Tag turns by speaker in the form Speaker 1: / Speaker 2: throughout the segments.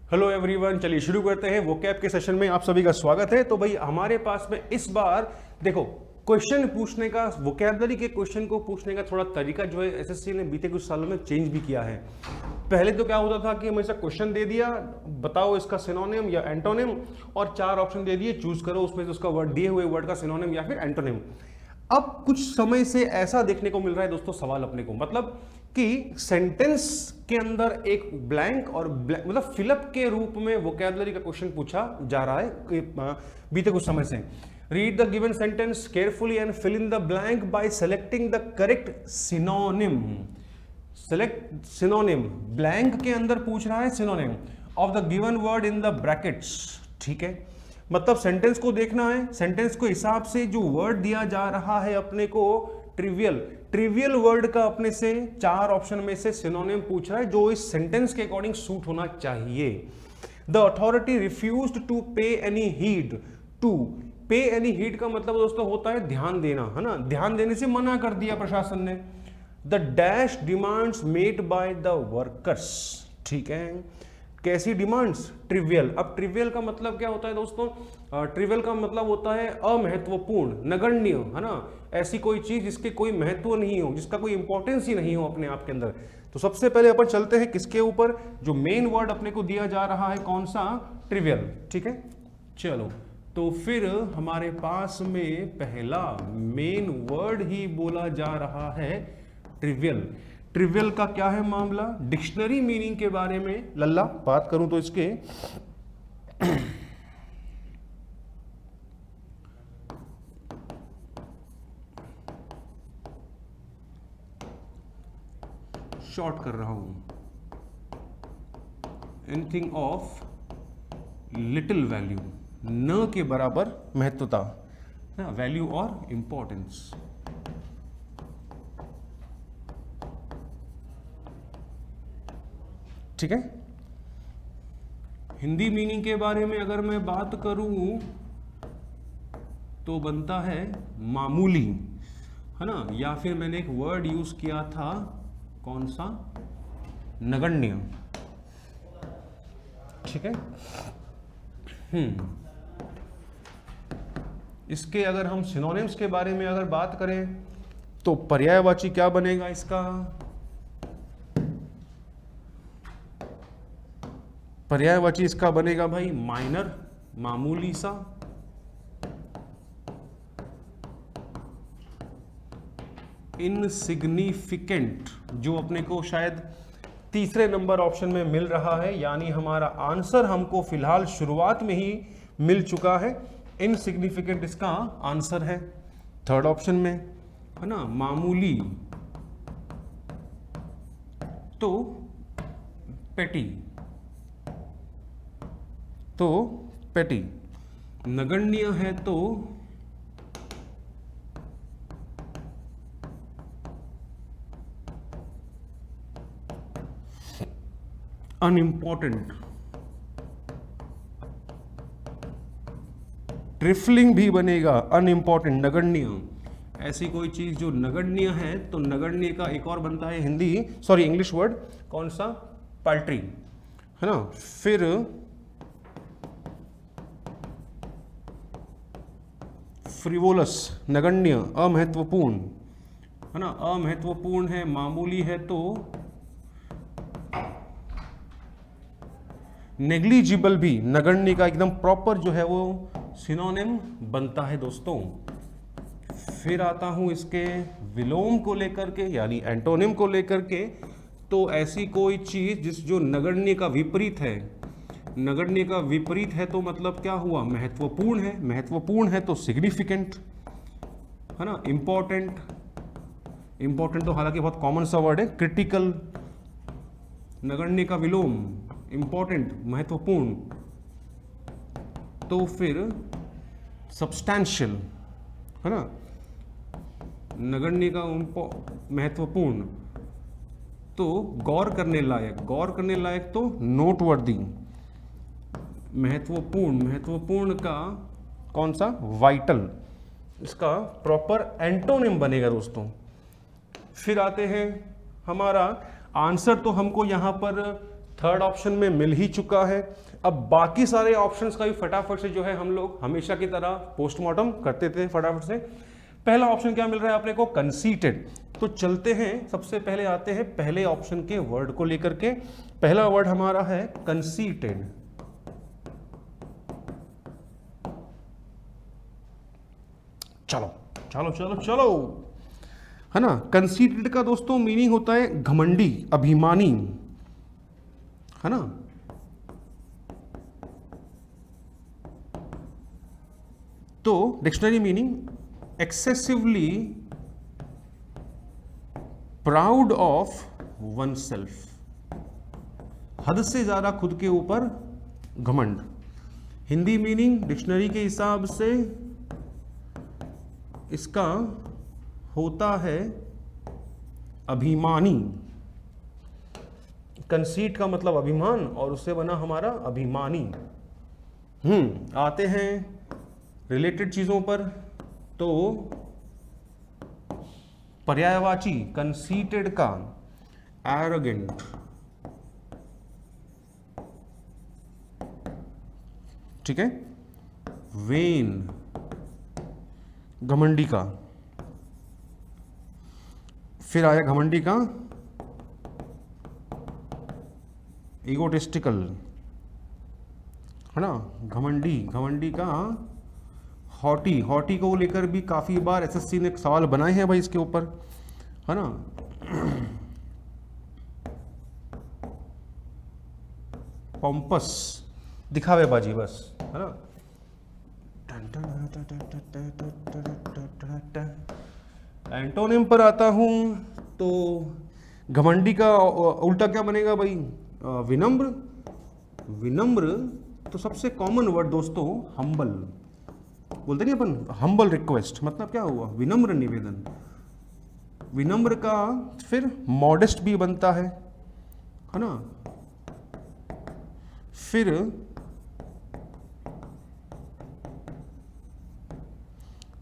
Speaker 1: Hello everyone, चलिए शुरू करते हैं। वोकैब के सेशन में आप सभी का स्वागत है। तो भाई हमारे पास में इस बार देखो क्वेश्चन पूछने का, वोकैबलरी के क्वेश्चन को पूछने का थोड़ा तरीका जो है एसएससी ने बीते कुछ सालों में चेंज भी किया है। पहले तो क्या होता था कि हमेशा क्वेश्चन दे दिया, बताओ इसका सिनोनिम या एंटोनिम, और 4 ऑप्शन दे दिए, चूज करो उसमें से उसका वर्ड, दिए हुए वर्ड का सिनोनिम या फिर एंटोनिम। अब कुछ समय से ऐसा देखने को मिल रहा है दोस्तों सवाल अपने को, मतलब कि सेंटेंस के अंदर एक ब्लैंक और मतलब फिलअप के रूप में वोकैबुलरी का क्वेश्चन पूछा जा रहा है बीते कुछ समय से। Read the given sentence carefully and fill in the blank by selecting the correct synonym. Select synonym, blank के अंदर पूछ रहा है synonym of the given word in the brackets. ठीक है, मतलब सेंटेंस को देखना है, सेंटेंस के हिसाब से जो वर्ड दिया जा रहा है अपने को ट्रिवियल वर्ड का अपने से 4 ऑप्शन में से सिनोनिम पूछ रहा है जो इस सेंटेंस के अकॉर्डिंग सूट होना चाहिए। द अथॉरिटी रिफ्यूज्ड टू पे एनी हीड। टू पे एनी हीड का मतलब दोस्तों होता है ध्यान देना, है ना, ध्यान देने से मना कर दिया प्रशासन ने। The dash demands made by the workers. ठीक है, कैसी डिमांड्स? ट्रिवियल। अब ट्रिवियल का मतलब क्या होता है दोस्तों? ट्रिवियल का मतलब होता है अमहत्वपूर्ण, नगण्य, है ना, ऐसी कोई चीज जिसके कोई महत्व नहीं हो, जिसका कोई इंपॉर्टेंस ही नहीं हो अपने आप के अंदर। तो सबसे पहले अपन चलते हैं किसके ऊपर, जो मेन वर्ड अपने को दिया जा रहा है कौन सा? ट्रिवियल। ठीक है, चलो तो फिर हमारे पास में पहला मेन वर्ड ही बोला जा रहा है ट्रिवियल। ट्रिवियल का क्या है मामला? डिक्शनरी मीनिंग के बारे में लल्ला बात करूं तो इसके शॉर्ट कर रहा हूं, एनीथिंग ऑफ लिटिल वैल्यू, न के बराबर महत्वता, वैल्यू और इंपॉर्टेंस। ठीक है, हिंदी मीनिंग के बारे में अगर मैं बात करूं तो बनता है मामूली, है ना, या फिर मैंने एक वर्ड यूज किया था कौन सा? नगण्य। ठीक है, इसके अगर हम सिनोनिम्स के बारे में अगर बात करें तो पर्यायवाची क्या बनेगा इसका? पर्यायवाची इसका बनेगा भाई माइनर, मामूली सा। इनसिग्निफिकेंट, जो अपने को शायद तीसरे नंबर ऑप्शन में मिल रहा है, यानी हमारा आंसर हमको फिलहाल शुरुआत में ही मिल चुका है। इनसिग्निफिकेंट इसका आंसर है थर्ड ऑप्शन में, है ना। मामूली तो पेटी, तो पेटी। नगण्य है तो अनइम्पॉर्टेंट। ट्रिफलिंग भी बनेगा, अनइम्पॉर्टेंट, नगण्य। ऐसी कोई चीज जो नगण्य है तो नगण्य का एक और बनता है इंग्लिश वर्ड कौन सा? पाल्ट्री, है ना। फिर फ्रिवोलस, नगण्य, अमहत्वपूर्ण, है ना, अमहत्वपूर्ण है, मामूली है तो नेग्लिजिबल भी नगण्य का एकदम प्रॉपर जो है वो सिनोनिम बनता है दोस्तों। फिर आता हूं इसके विलोम को लेकर के, यानी एंटोनिम को लेकर के। तो ऐसी कोई चीज जो नगण्य का विपरीत है, नगण्य का विपरीत है तो मतलब क्या हुआ? महत्वपूर्ण है, महत्वपूर्ण है तो सिग्निफिकेंट, है ना। इंपॉर्टेंट, इंपॉर्टेंट तो हालांकि बहुत कॉमन सा वर्ड है। क्रिटिकल, नगण्य का विलोम, इंपॉर्टेंट, महत्वपूर्ण। तो फिर सब्सटैंशियल, है ना, नगण्य का महत्वपूर्ण तो गौर करने लायक, गौर करने लायक तो नोटवर्दी। महत्वपूर्ण, महत्वपूर्ण का कौन सा? वाइटल, इसका प्रॉपर एंटोनिम बनेगा दोस्तों। फिर आते हैं हमारा आंसर, तो हमको यहाँ पर थर्ड ऑप्शन में मिल ही चुका है। अब बाकी सारे ऑप्शंस का भी फटाफट से जो है हम लोग हमेशा की तरह पोस्टमार्टम करते थे फटाफट से। पहला ऑप्शन क्या मिल रहा है अपने को? कंसीटेड। तो चलते हैं, सबसे पहले आते हैं पहले ऑप्शन के वर्ड को लेकर के। पहला वर्ड हमारा है कंसीटेड। चलो चलो चलो चलो, है ना। कंसीटेड का दोस्तों मीनिंग होता है घमंडी, अभिमानी, है ना। तो dictionary meaning excessively proud of one self, हद से ज्यादा खुद के ऊपर घमंड। हिंदी मीनिंग डिक्शनरी के हिसाब से इसका होता है अभिमानी। कंसीट का मतलब अभिमान और उससे बना हमारा अभिमानी। आते हैं रिलेटेड चीजों पर। तो पर्यायवाची कंसीटेड का एरोगेंट, ठीक है। वेन घमंडी का, फिर आया घमंडी का ईगोटिस्टिकल, है ना। घमंडी का हॉटी। हॉटी को लेकर भी काफी बार एसएससी ने सवाल बनाए हैं भाई इसके ऊपर, है ना। पॉम्पस, दिखावेबाजी बस, है ना। एंटोनिम पर आता हूं तो घमंडी का उल्टा क्या बनेगा भाई? विनम्र। विनम्र तो सबसे कॉमन वर्ड दोस्तों हम्बल, बोलते नहीं अपन, हम्बल रिक्वेस्ट, मतलब क्या हुआ? विनम्र निवेदन। विनम्र का फिर मॉडेस्ट भी बनता है ना। फिर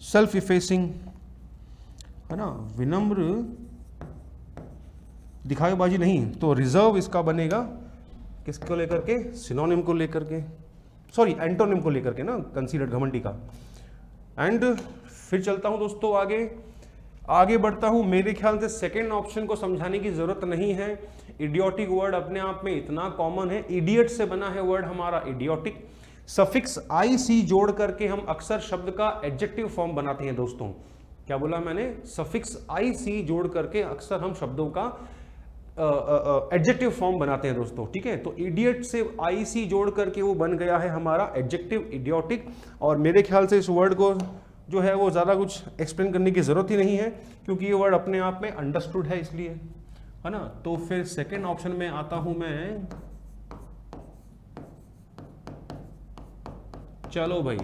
Speaker 1: सेल्फ इफेसिंग, है ना। विनम्र दिखावेबाजी नहीं, तो रिजर्व इसका बनेगा किसको लेकर के? सिनोनिम को लेकर के, सॉरी एंटोनिम को लेकर के ना, कंसीडर्ड घमंडी का। एंड फिर चलता हूं दोस्तों आगे बढ़ता हूं। मेरे ख्याल से सेकेंड ऑप्शन को समझाने की जरूरत नहीं है। इडियोटिक वर्ड अपने आप में इतना कॉमन है, इडियट से बना है वर्ड हमारा इडियोटिक। सफिक्स आई सी जोड़ करके हम अक्सर शब्द का एडजेक्टिव फॉर्म बनाते हैं दोस्तों। क्या बोला मैंने? सफिक्स आई सी जोड़ करके अक्सर हम शब्दों का एडजेक्टिव फॉर्म बनाते हैं दोस्तों, ठीक है। तो इडियट से आई सी जोड़ करके वो बन गया है हमारा एडजेक्टिव इडियोटिक। और मेरे ख्याल से इस वर्ड को जो है वो ज़्यादा कुछ एक्सप्लेन करने की ज़रूरत ही नहीं है, क्योंकि ये वर्ड अपने आप में अंडरस्टूड है इसलिए, है ना। तो फिर सेकेंड ऑप्शन में आता हूं मैं। चलो भाई,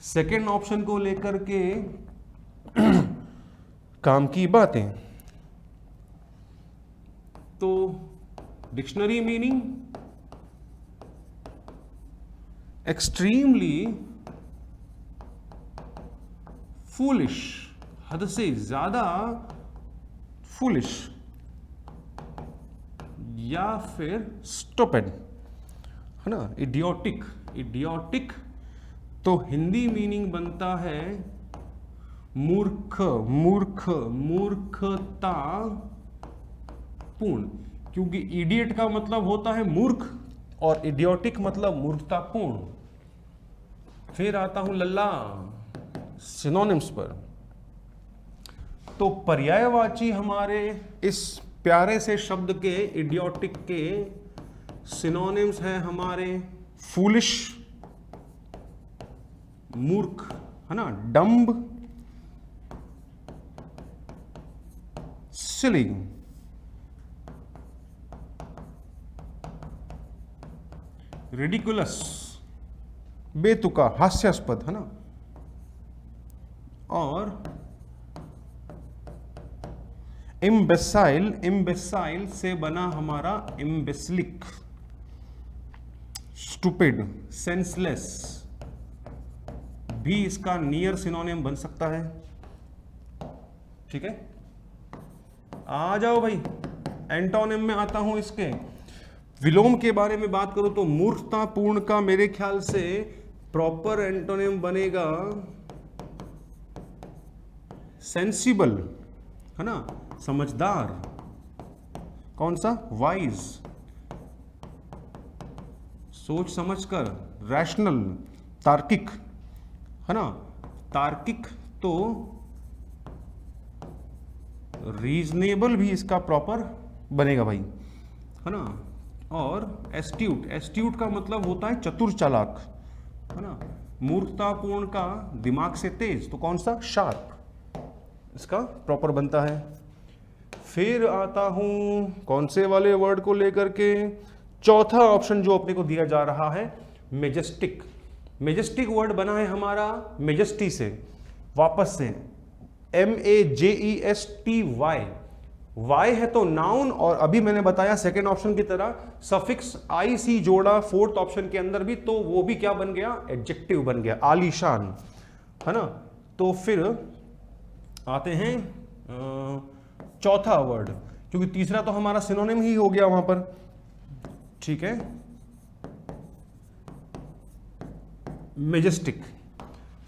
Speaker 1: सेकेंड ऑप्शन को लेकर के काम की बातें। तो डिक्शनरी मीनिंग एक्सट्रीमली फूलिश, हद से ज्यादा फूलिश, या फिर स्टूपिड, है ना। इडियोटिक, इडियोटिक तो हिंदी मीनिंग बनता है मूर्ख, मूर्ख, मूर्खता पूर्ण, क्योंकि इडियट का मतलब होता है मूर्ख और इडियोटिक मतलब मूर्खतापूर्ण। फिर आता हूं लल्ला सिनोनिम्स पर। तो पर्यायवाची हमारे इस प्यारे से शब्द के इडियोटिक के सिनोनिम्स हैं हमारे फूलिश, मूर्ख, है ना, डम्ब, सिली, रिडिकुलस, बेतुका, हास्यास्पद, है ना। और इम्बेसाइल, इम्बेसाइल से बना हमारा इम्बेसिलिक, स्टूपिड, सेंसलेस भी इसका नियर सिनोनिम बन सकता है, ठीक है। आ जाओ भाई, एंटोनिम में आता हूं इसके। विलोम के बारे में बात करूं तो मूर्खतापूर्ण का मेरे ख्याल से प्रॉपर एंटोनिम बनेगा सेंसिबल, है ना, समझदार। कौन सा? वाइज, सोच समझकर, रैशनल, तार्किक, है ना। तार्किक तो रीजनेबल भी इसका प्रॉपर बनेगा भाई, है ना। और एस्ट्यूट, एस्ट्यूट का मतलब होता है चतुर चालाक, है ना। मूर्खतापूर्ण का दिमाग से तेज, तो कौन सा? शार्प, इसका प्रॉपर बनता है। फिर आता हूं कौन से वाले वर्ड को लेकर के, चौथा ऑप्शन जो अपने को दिया जा रहा है मेजेस्टिक। मेजेस्टिक वर्ड बना है हमारा मेजेस्टी से, वापस से MEJESTY। वाई है तो नाउन, और अभी मैंने बताया सेकेंड ऑप्शन की तरह सफिक्स IC जोड़ा फोर्थ ऑप्शन के अंदर भी, तो वो भी क्या बन गया? एडजेक्टिव बन गया, आलीशान, है ना। तो फिर आते हैं चौथा वर्ड, क्योंकि तीसरा तो हमारा सिनोनिम ही हो गया वहां पर, ठीक है। मेजेस्टिक,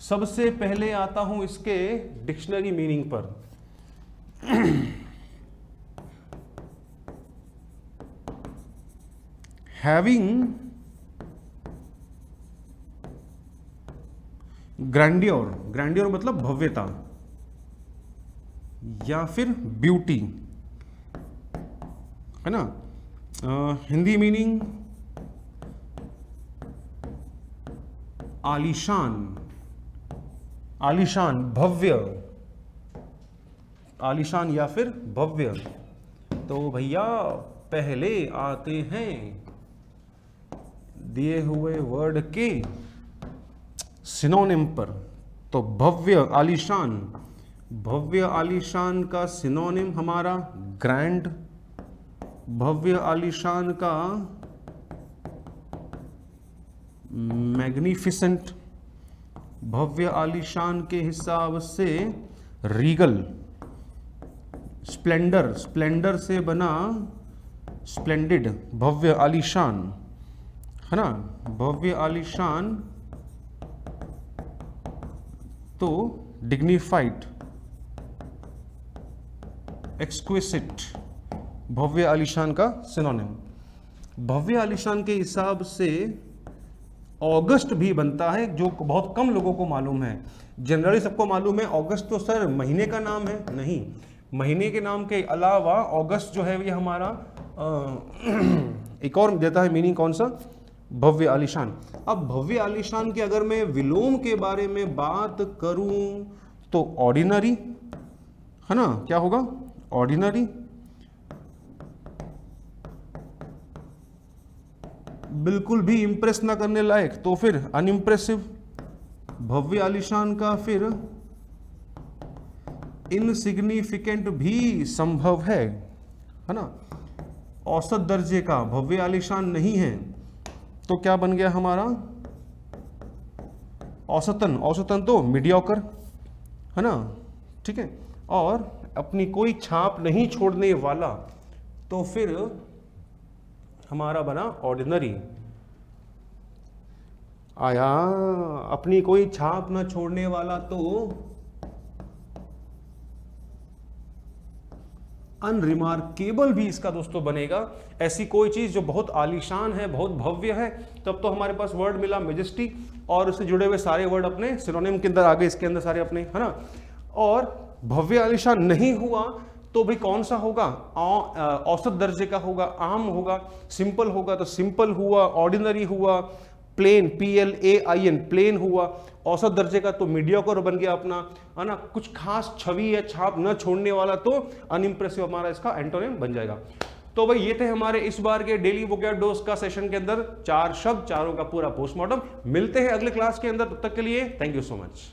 Speaker 1: सबसे पहले आता हूं इसके डिक्शनरी मीनिंग पर। हैविंग ग्रैंडियोर, ग्रैंडियोर मतलब भव्यता या फिर ब्यूटी, है ना। हिंदी मीनिंग आलीशान, आलीशान, भव्य, आलीशान या फिर भव्य। तो भैया पहले आते हैं दिए हुए वर्ड के सिनोनिम पर। तो भव्य, आलीशान, भव्य आलीशान का सिनोनिम हमारा ग्रैंड, भव्य आलीशान का मैग्निफिसेंट, भव्य आलीशान के हिसाब से रीगल, स्प्लेंडर, स्प्लेंडर से बना स्प्लेंडिड, भव्य आलीशान, है ना। भव्य आलीशान तो डिग्निफाइड, एक्सक्विसिट, भव्य आलीशान का सिनोनिम। भव्य आलीशान के हिसाब से अगस्त भी बनता है, जो बहुत कम लोगों को मालूम है। जनरली सबको मालूम है अगस्त तो सर महीने का नाम है, नहीं, महीने के नाम के अलावा अगस्त जो है ये हमारा एक और देता है मीनिंग, कौन सा? भव्य आलीशान। अब भव्य आलीशान के अगर मैं विलोम के बारे में बात करूं तो ऑर्डिनरी, है ना, क्या होगा? ऑर्डिनरी, बिल्कुल भी इंप्रेस ना करने लायक, तो फिर अनइम्प्रेसिव। भव्य आलीशान का फिर इनसिग्निफिकेंट भी संभव है ना। औसत दर्जे का भव्य आलीशान नहीं है, तो क्या बन गया हमारा? औसतन, औसतन तो मीडियोकर, है ना, ठीक है। और अपनी कोई छाप नहीं छोड़ने वाला, तो फिर हमारा बना ऑर्डिनरी। आया, अपनी कोई छाप ना छोड़ने वाला तो अनरिमार्केबल भी इसका दोस्तों बनेगा। ऐसी कोई चीज जो बहुत आलीशान है, बहुत भव्य है, तब तो हमारे पास वर्ड मिला मेजेस्टी, और उससे जुड़े हुए सारे वर्ड अपने सिनोनिम के अंदर आ गए, इसके अंदर सारे अपने, है ना। और भव्य आलीशान नहीं हुआ तो भाई कौन सा होगा? औसत दर्जे का होगा, आम होगा। सिंपल होगा तो सिंपल हुआ, ऑर्डिनरी हुआ, प्लेन, PLAIN, प्लेन हुआ। औसत दर्जे का तो मीडियोकर बन गया अपना, है ना। कुछ खास छवि या छाप न छोड़ने वाला तो अनइम्प्रेसिव हमारा इसका एंटोनिम बन जाएगा। तो भाई ये थे हमारे इस बार के डेली वोकैब डोज का सेशन के अंदर 4 शब्द, चारों का पूरा पोस्टमार्टम। मिलते हैं अगले क्लास के अंदर, तब तक के लिए थैंक यू सो मच।